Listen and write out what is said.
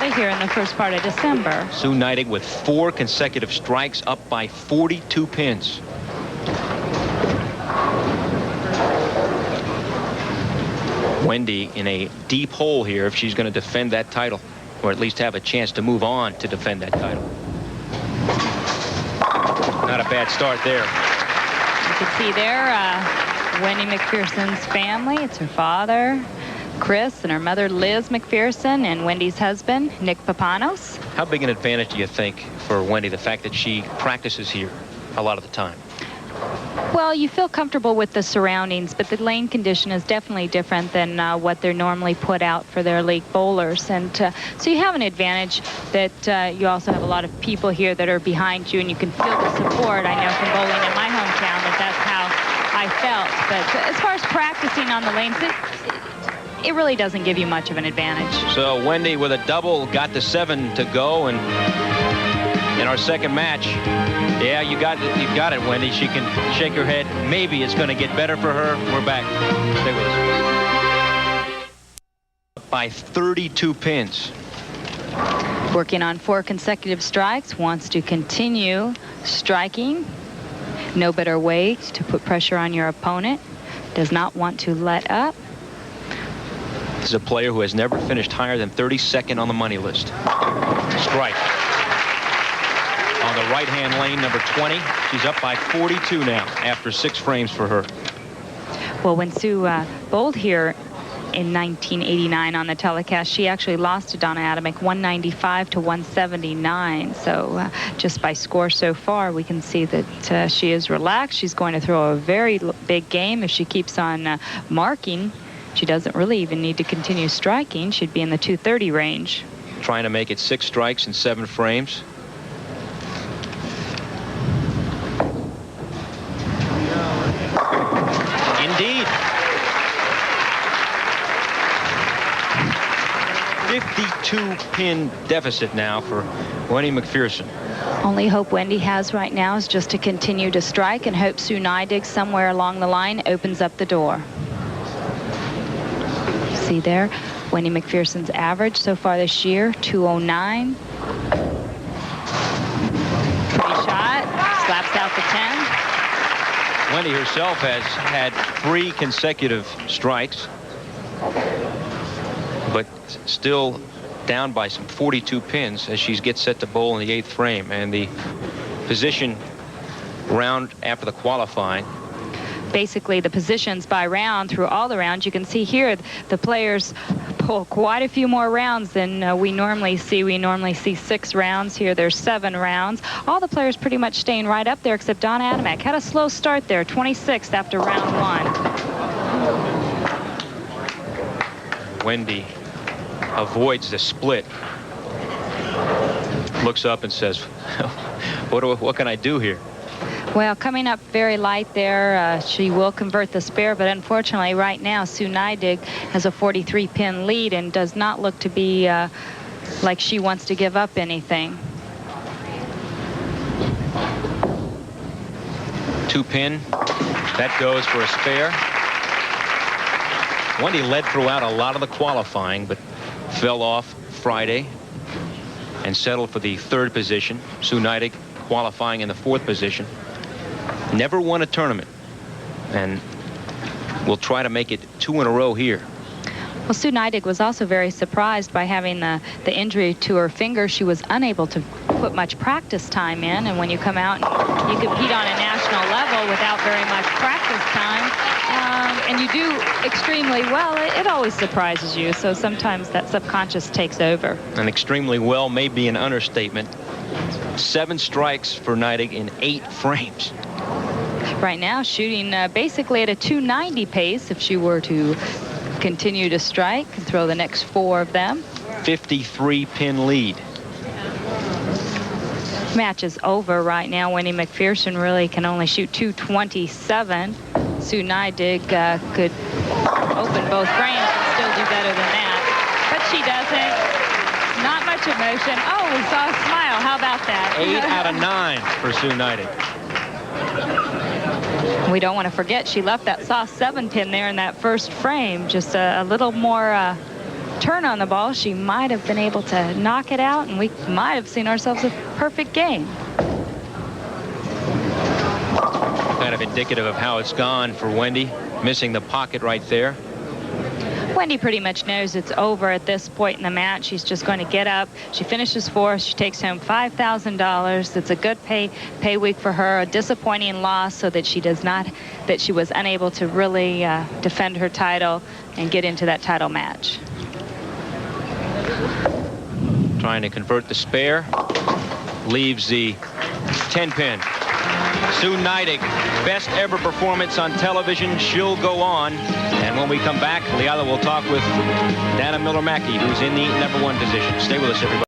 play here in the first part of December. Sue-Neidig with 4 consecutive strikes, up by 42 pins. Wendy in a deep hole here if she's going to defend that title, or at least have a chance to move on to defend that title. Not a bad start there. You can see there Wendy Macpherson's family. It's her father, Chris, and her mother, Liz Macpherson, and Wendy's husband, Nick Papanos. How big an advantage do you think for Wendy, the fact that she practices here a lot of the time? Well, you feel comfortable with the surroundings, but the lane condition is definitely different than what they're normally put out for their league bowlers. And so you have an advantage that you also have a lot of people here that are behind you, and you can feel the support. I know from bowling in my hometown that that's how I felt. But as far as practicing on the lanes, it really doesn't give you much of an advantage. So Wendy with a double got the 7 to go, and in our second match, yeah, you got it, Wendy. She can shake her head. Maybe it's going to get better for her. We're back. Stay with us. By 32 pins. Working on 4 consecutive strikes, wants to continue striking. No better way to put pressure on your opponent. Does not want to let up. This is a player who has never finished higher than 32nd on the money list. Strike. On the right-hand lane, number 20. She's up by 42 now after 6 frames for her. Well, when Sue bowled here in 1989 on the telecast, she actually lost to Donna Adamek 195 to 179. So just by score so far, we can see that she is relaxed. She's going to throw a very big game if she keeps on marking. She doesn't really even need to continue striking. She'd be in the 230 range. Trying to make it 6 strikes in 7 frames. Indeed. 52-pin deficit now for Wendy Macpherson. Only hope Wendy has right now is just to continue to strike and hope Sue-Neidig somewhere along the line opens up the door. See there, Wendy Macpherson's average so far this year, 209. Pretty shot, slaps out the 10. Wendy herself has had 3 consecutive strikes, but still down by some 42 pins as she gets set to bowl in the 8th frame. And the position round after the qualifying, basically the positions by round through all the rounds. You can see here the players pull quite a few more rounds than we normally see. We normally see 6 rounds. Here there's 7 rounds. All the players pretty much staying right up there except Donna Adamek. Had a slow start there, 26th after round 1. Wendy avoids the split. Looks up and says, what can I do here? Well, coming up very light there. She will convert the spare, but unfortunately right now Sue-Neidig has a 43-pin lead and does not look to be like she wants to give up anything. 2-pin. That goes for a spare. Wendy led throughout a lot of the qualifying, but fell off Friday and settled for the 3rd position. Sue-Neidig qualifying in the 4th position. Never won a tournament, and will try to make it 2 in a row here. Well, Sue-Neidig was also very surprised by having the injury to her finger. She was unable to put much practice time in, and when you come out and you compete on a national level without very much practice time, and you do extremely well, it always surprises you. So sometimes that subconscious takes over. And extremely well may be an understatement. 7 strikes for Neidig in 8 frames. Right now shooting basically at a 290 pace if she were to continue to strike and throw the next 4 of them. 53-pin lead. Match is over right now. Wendy Macpherson really can only shoot 227. Sue-Neidig could open both frames and still do better than that, but she doesn't. Not much emotion. Oh, we saw a smile. How about that? 8 out of 9 for Sue-Neidig. We don't want to forget she left that soft 7-pin there in that first frame. Just a little more turn on the ball, she might have been able to knock it out, and we might have seen ourselves a perfect game. Kind of indicative of how it's gone for Wendy, missing the pocket right there. Wendy pretty much knows it's over at this point in the match. She's just going to get up. She finishes fourth. She takes home $5,000. It's a good pay week for her. A disappointing loss, so that she was unable to really defend her title and get into that title match. Trying to convert the spare. Leaves the 10-pin. Sue-Neidig, best ever performance on television. She'll go on. And when we come back, Leila will talk with Dana Miller-Mackey, who's in the #1 position. Stay with us, everybody.